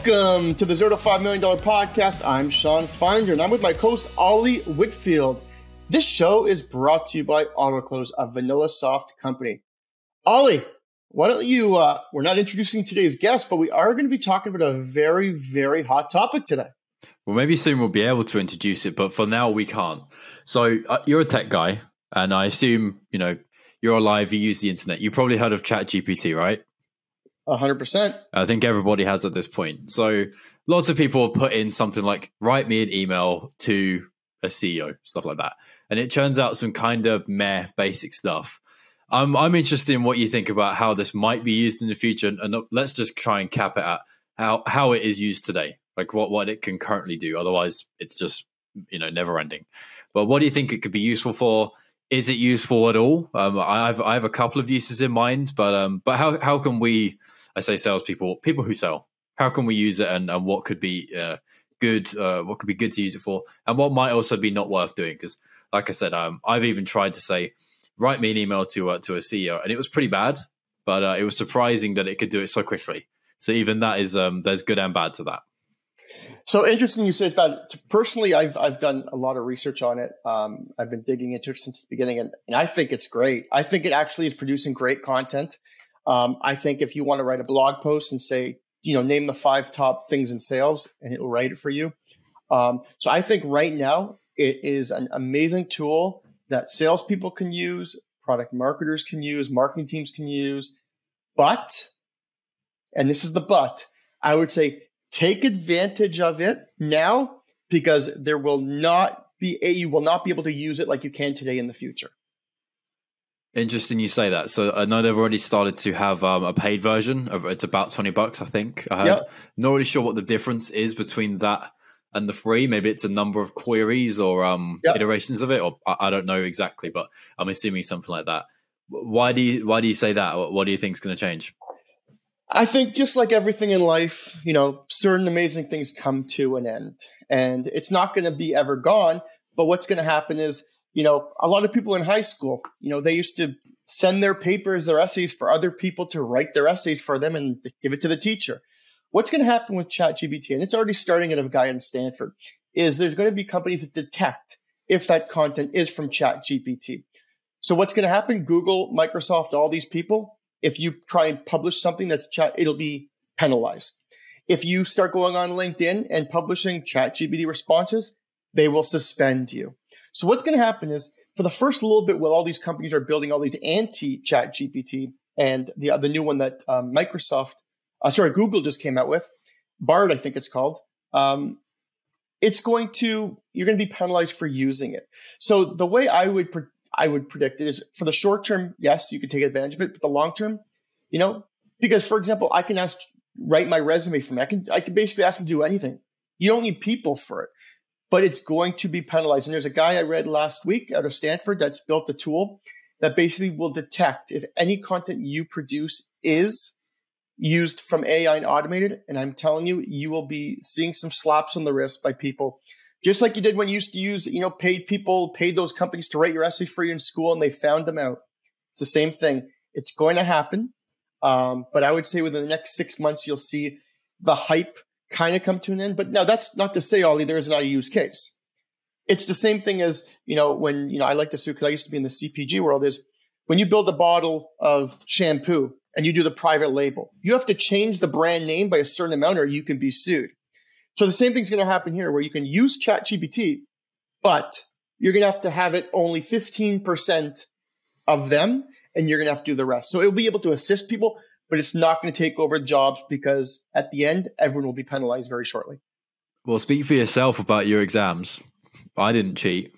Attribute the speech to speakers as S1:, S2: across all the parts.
S1: Welcome to the $0 to $5 million podcast. I'm Shawn Finder, and I'm with my host, Ollie Whitfield. This show is brought to you by Autoklose, a vanilla soft company. Ollie, why don't you, we're not introducing today's guest, but we are going to be talking about a very, very hot topic today.
S2: Well, maybe soon we'll be able to introduce it, but for now we can't. So you're a tech guy, and I assume, you're alive, you use the internet. You probably heard of ChatGPT, right?
S1: 100%.
S2: I think everybody has at this point. So lots of people have put in something like, write me an email to a CEO, stuff like that. And it churns out some kind of basic stuff. I'm interested in what you think about how this might be used in the future. And let's just try and cap it at how it is used today, like what it can currently do. Otherwise, it's just, never ending. But what do you think it could be useful for? Is it useful at all? I have a couple of uses in mind, but how can we, I say salespeople, people who sell, how can we use it, and what could be good? What could be good to use it for, and what might also be not worth doing? Because, like I said, I've even tried to say, write me an email to a CEO, and it was pretty bad, but it was surprising that it could do it so quickly. So even that is there's good and bad to that.
S1: So interesting you say it's bad. Personally, I've done a lot of research on it. I've been digging into it since the beginning, and I think it's great. I think it actually is producing great content. I think if you want to write a blog post and say, name the 5 top things in sales, and it will write it for you. So I think right now it is an amazing tool that salespeople can use, product marketers can use, marketing teams can use. But, and this is the but, I would say, take advantage of it now, because you will not be able to use it like you can today in the future.
S2: Interesting you say that. So I know they've already started to have a paid version. It's about $20, I think. I heard.
S1: Yep.
S2: Not really sure what the difference is between that and the free. Maybe it's a number of queries or iterations of it, or I don't know exactly, but I'm assuming something like that. Why do you say that? What do you think is going to change?
S1: I think just like everything in life, certain amazing things come to an end, and it's not going to be ever gone. But what's going to happen is, a lot of people in high school, they used to send their papers, their essays for other people to write their essays for them and give it to the teacher. What's going to happen with ChatGPT, and it's already starting at a guy in Stanford, is there's going to be companies that detect if that content is from ChatGPT. So what's going to happen? Google, Microsoft, all these people, if you try and publish something that's chat, it'll be penalized. If you start going on LinkedIn and publishing ChatGPT responses, they will suspend you. So what's going to happen is, for the first little bit, while all these companies are building all these anti-ChatGPT, and the new one that Google just came out with, Bard, I think it's called, you're going to be penalized for using it. So the way I would predict it is, for the short term, yes, you could take advantage of it, but the long term, because, for example, I can write my resume for me. I can basically ask them to do anything. You don't need people for it. But it's going to be penalized. And there's a guy I read last week out of Stanford that's built a tool that basically will detect if any content you produce is used from AI and automated. And I'm telling you, you will be seeing some slaps on the wrist by people, just like you did when you used to use, paid those companies to write your essay for you in school, and they found them out. It's the same thing. It's going to happen. But I would say within the next 6 months, you'll see the hype kind of come to an end. But now that's not to say, Ollie, there is not a use case. It's the same thing as, when, I like to sue, because I used to be in the CPG world, is when you build a bottle of shampoo and you do the private label, you have to change the brand name by a certain amount or you can be sued. So the same thing's going to happen here, where you can use ChatGPT, but you're going to have it only 15% of them, and you're going to have to do the rest. So it'll be able to assist people, but it's not going to take over jobs, because at the end, everyone will be penalized very shortly.
S2: Well, speak for yourself about your exams. I didn't cheat.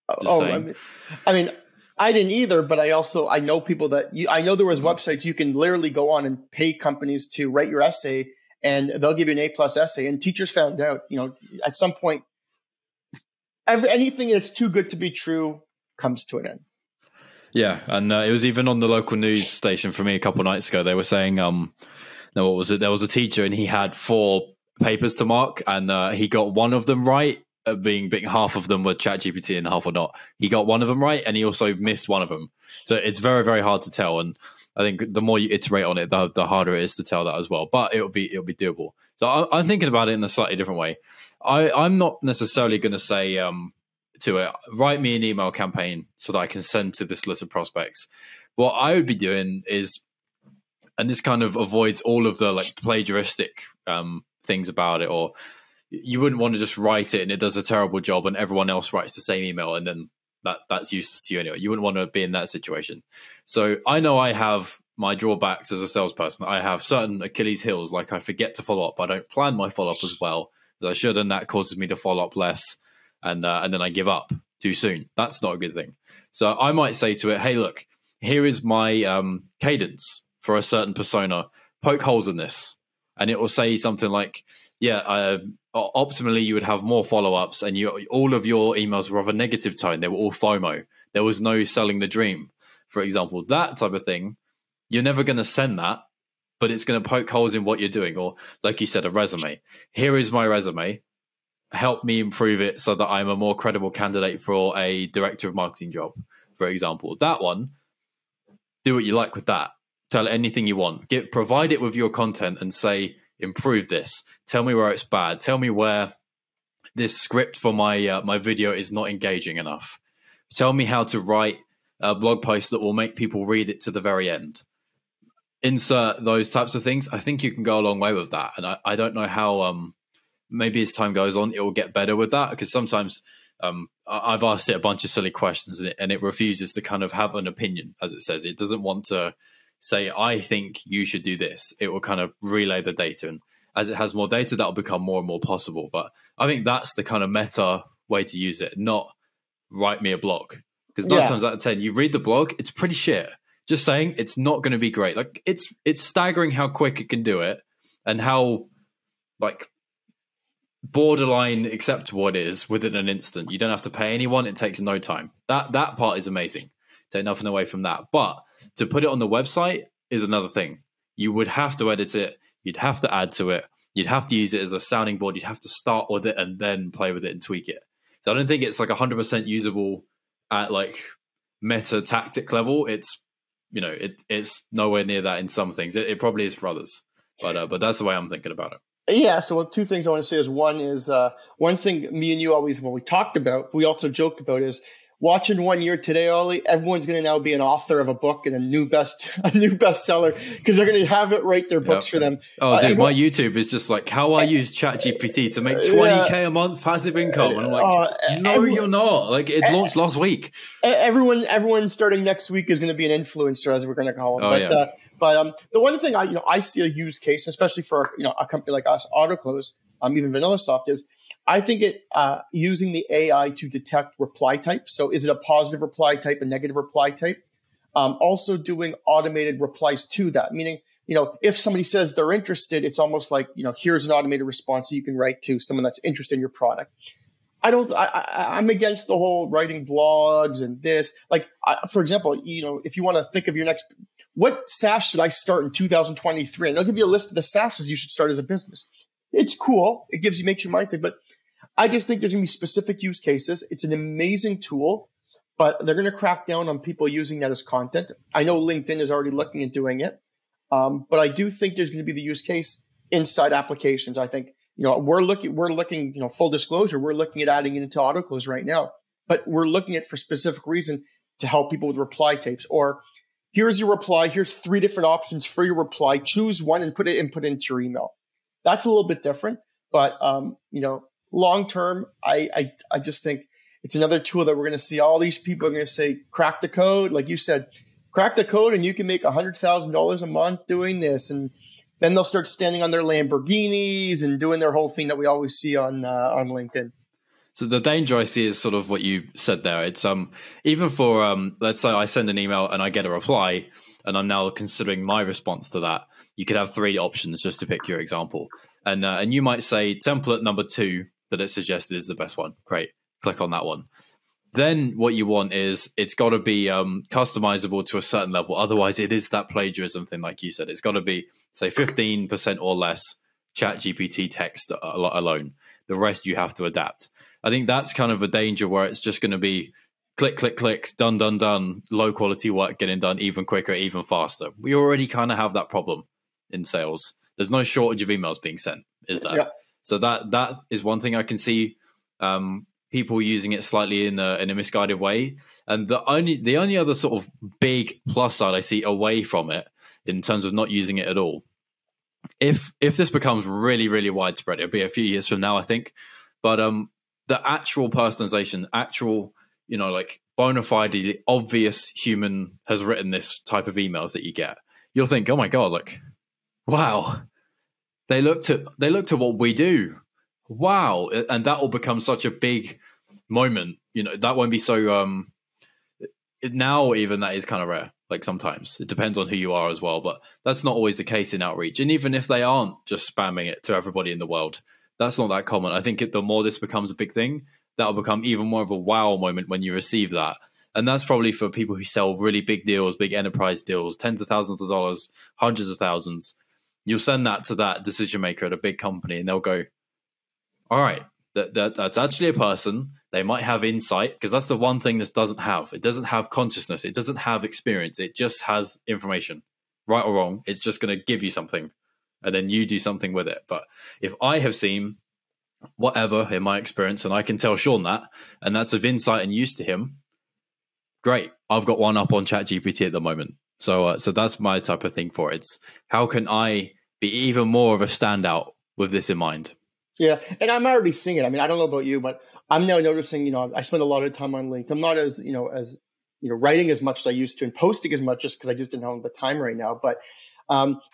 S1: I mean, I didn't either, but I know people I know there was websites you can literally go on and pay companies to write your essay, and they'll give you an A+ essay. And teachers found out, at some point, anything that's too good to be true comes to an end.
S2: Yeah, and it was even on the local news station for me a couple of nights ago. They were saying, what was it? There was a teacher, and he had 4 papers to mark, and he got one of them right, being half of them were ChatGPT and half were not. He got one of them right, and he also missed one of them. So it's very, very hard to tell. And I think the more you iterate on it, the harder it is to tell that as well. But it'll be doable. So I'm thinking about it in a slightly different way. I'm not necessarily going to say to it, write me an email campaign so that I can send to this list of prospects. What I would be doing is, and this kind of avoids all of the like plagiaristic things about it, or you wouldn't want to just write it and it does a terrible job and everyone else writes the same email and then that's useless to you anyway. You wouldn't want to be in that situation. So I know I have my drawbacks as a salesperson. I have certain Achilles heels, like I forget to follow up. I don't plan my follow-up as well as I should, and that causes me to follow up less, and then I give up too soon. That's not a good thing. So I might say to it, hey, look, here is my cadence for a certain persona. Poke holes in this. And it will say something like, yeah, optimally you would have more follow-ups and all of your emails were of a negative tone. They were all FOMO. There was no selling the dream, for example. That type of thing, you're never going to send that, but it's going to poke holes in what you're doing. Or like you said, a resume. Here is my resume. Help me improve it so that I'm a more credible candidate for a director of marketing job, for example. That one, do what you like with that. Tell it anything you want. Provide it with your content and say, improve this. Tell me where it's bad. Tell me where this script for my video is not engaging enough. Tell me how to write a blog post that will make people read it to the very end. Insert those types of things. I think you can go a long way with that. And I don't know how maybe as time goes on, it will get better with that, because sometimes I've asked it a bunch of silly questions and it refuses to kind of have an opinion, as it says. It doesn't want to say, I think you should do this. It will kind of relay the data. And as it has more data, that'll become more and more possible. But I think that's the kind of meta way to use it, not write me a blog. Because 9 times out of 10, you read the blog, it's pretty shit. Just saying, it's not going to be great. Like it's staggering how quick it can do it and how like borderline acceptable it is within an instant. You don't have to pay anyone. It takes no time. That part is amazing. Take nothing away from that. But to put it on the website is another thing. You would have to edit it. You'd have to add to it. You'd have to use it as a sounding board. You'd have to start with it and then play with it and tweak it. So I don't think it's like 100% usable at like meta tactic level. It's, you know, it's nowhere near that in some things. It probably is for others. But that's the way I'm thinking about it.
S1: Yeah. So 2 things I want to say is one thing me and you always, when we talked about, we also joked about is watching 1 year today, Ollie, everyone's going to now be an author of a book and a new bestseller because they're going to have it write their books for them.
S2: Oh, dude, my YouTube is just like how I use ChatGPT to make 20K a month passive income, and I'm like, no, you're not. Like it launched last week. Everyone
S1: starting next week is going to be an influencer, as we're going to call them. But the one thing I see a use case, especially for a company like us, Autoklose, even VanillaSoft, is I think using the AI to detect reply types. So is it a positive reply type, a negative reply type? Also doing automated replies to that, meaning, if somebody says they're interested, it's almost like, here's an automated response that you can write to someone that's interested in your product. I'm against the whole writing blogs and this. Like, for example, if you want to think of your next, what SaaS should I start in 2023? And I'll give you a list of the SaaSes you should start as a business. It's cool. It makes your mind think, but I just think there's going to be specific use cases. It's an amazing tool, but they're going to crack down on people using that as content. I know LinkedIn is already looking at doing it, but I do think there's going to be the use case inside applications. I think we're looking. Full disclosure, we're looking at adding it into Autoklose right now, but we're looking at for specific reason to help people with reply types. Or here's your reply. Here's 3 different options for your reply. Choose one and put it into your email. That's a little bit different, but long term, I just think it's another tool that we're going to see. All these people are going to say, crack the code. Like you said, crack the code and you can make $100,000 a month doing this. And then they'll start standing on their Lamborghinis and doing their whole thing that we always see on LinkedIn.
S2: So the danger I see is sort of what you said there. It's even for let's say I send an email and I get a reply and I'm now considering my response to that. You could have 3 options just to pick your example. And you might say template number 2 that it suggested is the best one. Great. Click on that one. Then what you want is it's got to be customizable to a certain level. Otherwise, it is that plagiarism thing, like you said. It's got to be, say, 15% or less ChatGPT text alone. The rest you have to adapt. I think that's kind of a danger where it's just going to be click, click, click, done, done, done, low quality work getting done even quicker, even faster. We already kind of have that problem in sales. There's no shortage of emails being sent, is there?
S1: Yeah.
S2: So that is one thing I can see people using it slightly in a misguided way. And the only other sort of big plus side I see away from it in terms of not using it at all, if this becomes really, really widespread, it'll be a few years from now, I think. But the actual personalization, like bona fide, obvious human has written this type of emails that you get, you'll think, oh my God, like, wow, they looked at what we do. Wow. And that will become such a big moment. That won't be so now, even that is kind of rare. Like sometimes it depends on who you are as well, but that's not always the case in outreach. And even if they aren't just spamming it to everybody in the world, that's not that common. I think the more this becomes a big thing, that'll become even more of a wow moment when you receive that. And that's probably for people who sell really big deals, big enterprise deals, tens of thousands of dollars, hundreds of thousands. You'll send that to that decision maker at a big company and they'll go, all right, that's actually a person. They might have insight, because that's the one thing this doesn't have. It doesn't have consciousness. It doesn't have experience. It just has information, right or wrong. It's just going to give you something and then you do something with it. But if I have seen whatever in my experience and I can tell Shawn that, and that's of insight and use to him, great. I've got one up on ChatGPT at the moment. So that's my type of thing for it. It's how can I be even more of a standout with this in mind?
S1: Yeah, and I'm already seeing it. I mean, I don't know about you, but I'm now noticing, I spend a lot of time on LinkedIn. I'm not as writing as much as I used to and posting as much just because I just didn't have the time right now. But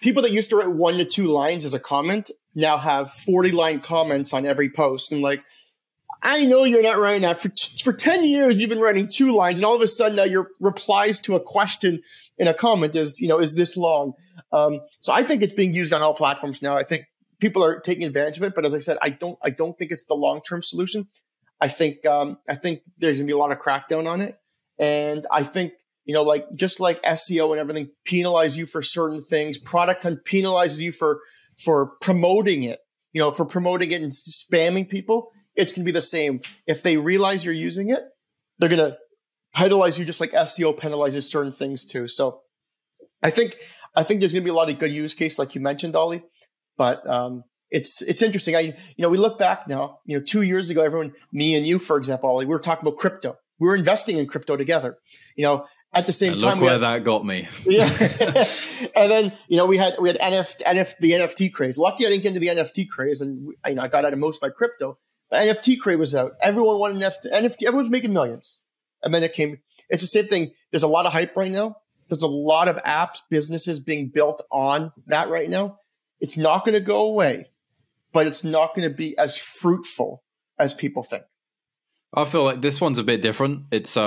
S1: people that used to write 1 to 2 lines as a comment now have 40-line comments on every post. And like, I know you're not writing that. For 10 years, you've been writing 2 lines, and all of a sudden now your replies to a question in a comment is this long. So I think it's being used on all platforms now. I think people are taking advantage of it, but as I said, I don't think it's the long-term solution. I think there's gonna be a lot of crackdown on it, and I think just like SEO and everything penalize you for certain things, Product Hunt penalizes you for promoting it, and spamming people. It's gonna be the same. If they realize you're using it, they're gonna penalize you just like SEO penalizes certain things too. So I think there's gonna be a lot of good use case, like you mentioned, Ollie. But it's interesting. We look back now. 2 years ago, me and you, for example, Ollie, we were talking about crypto. We were investing in crypto together. At the same
S2: and
S1: time,
S2: look where that got me.
S1: Yeah, and then we had the NFT craze. Lucky I didn't get into the NFT craze, and I got out of most of my crypto. But NFT craze was out. Everyone wanted NFT. Everyone's making millions, and then it came. It's the same thing. There's a lot of hype right now. There's a lot of apps, businesses being built on that right now. It's not going to go away, but it's not going to be as fruitful as people think.
S2: I feel like this one's a bit different. It's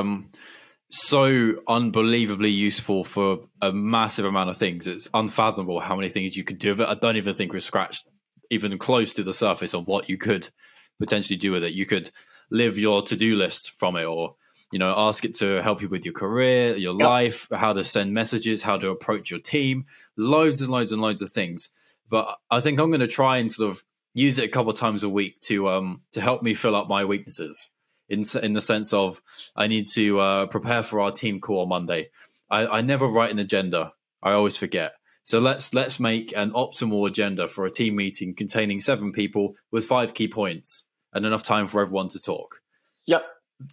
S2: so unbelievably useful for a massive amount of things. It's unfathomable how many things you could do with it. I don't even think we've scratched even close to the surface on what you could potentially do with it. You could live your to-do list from it, or ask it to help you with your career, your life, how to send messages, how to approach your team, loads and loads and loads of things. But I think I'm going to try and sort of use it a couple of times a week to help me fill up my weaknesses in the sense of I need to prepare for our team call on Monday. I never write an agenda. I always forget. So let's make an optimal agenda for a team meeting containing 7 people with 5 key points and enough time for everyone to talk.
S1: Yep.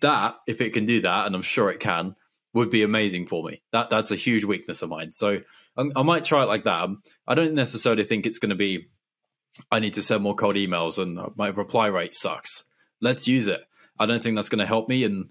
S2: That, if it can do that, and I'm sure it can, would be amazing for me. That's a huge weakness of mine. So I might try it like that. I don't necessarily think it's going to be, I need to send more cold emails and my reply rate sucks. Let's use it. I don't think that's going to help me. And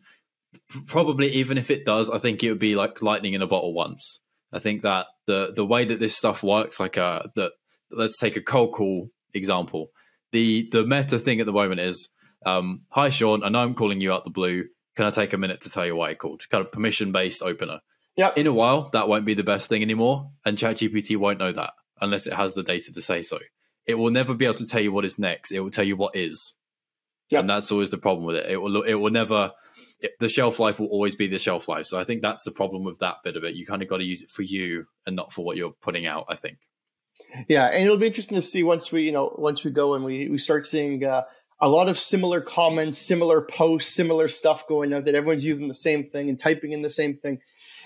S2: probably even if it does, I think it would be like lightning in a bottle once. I think that the way that this stuff works, let's take a cold call example. The meta thing at the moment is, hi, Shawn, I know I'm calling you out the blue. Can I take a minute to tell you why I called? Kind of permission-based opener.
S1: Yeah.
S2: In a while, that won't be the best thing anymore, and ChatGPT won't know that unless it has the data to say so. It will never be able to tell you what is next. It will tell you what is. Yep. And that's always the problem with it. It will never. The shelf life will always be the shelf life. So I think that's the problem with that bit of it. You kind of got to use it for you and not for what you're putting out, I think.
S1: Yeah, and it'll be interesting to see once we go and we start seeing a lot of similar comments, similar posts, similar stuff going out, that everyone's using the same thing and typing in the same thing.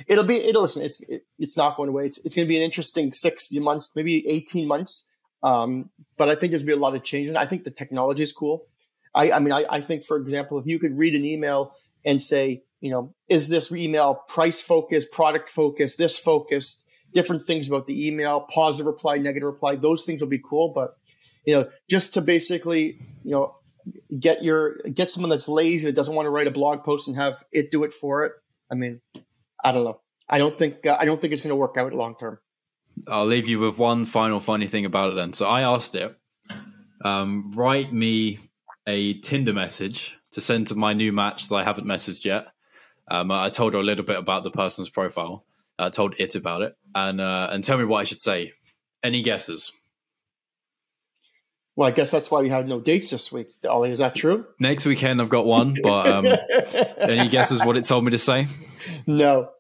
S1: Listen, it's not going away. It's going to be an interesting 60 months, maybe 18 months. But I think there's going to be a lot of change. And I think the technology is cool. I think, for example, if you could read an email and say, is this email price focused, product focused, this focused, different things about the email, positive reply, negative reply, those things will be cool. But, just to basically, get someone that's lazy, that doesn't want to write a blog post and have it do it for it. I mean, I don't know. I don't think it's going to work out long term.
S2: I'll leave you with one final funny thing about it then. So I asked it, write me a Tinder message to send to my new match that I haven't messaged yet. I told her a little bit about the person's profile. I told it about it, and tell me what I should say. Any guesses?
S1: Well, I guess that's why we had no dates this week, Ollie. Is that true?
S2: Next weekend I've got one, but any guesses what it told me to say?
S1: No.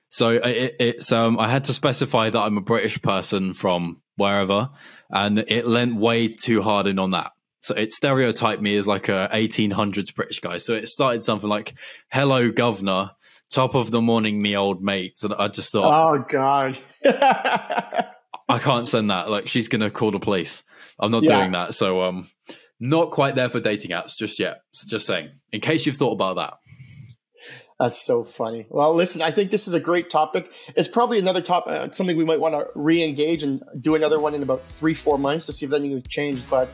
S2: So it's I had to specify that I'm a British person from wherever, and it lent way too hard in on that. So it stereotyped me as like a 1800s British guy. So it started something like, "Hello, governor, top of the morning, me old mates." And I just thought,
S1: oh God,
S2: I can't send that. Like, she's gonna call the police. I'm not doing that. So not quite there for dating apps just yet. So just saying, in case you've thought about that.
S1: That's so funny. Well, listen, I think this is a great topic. It's probably another topic, something we might want to re-engage and do another one in about 3-4 months to see if anything has changed. But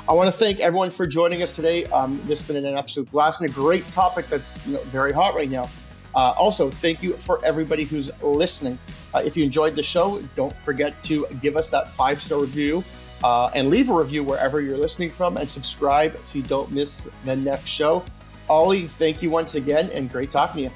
S1: I want to thank everyone for joining us today. This has been an absolute blast and a great topic that's very hot right now. Also, thank you for everybody who's listening. If you enjoyed the show, don't forget to give us that 5-star review and leave a review wherever you're listening from, and subscribe so you don't miss the next show. Ollie, thank you once again, and great talking to you.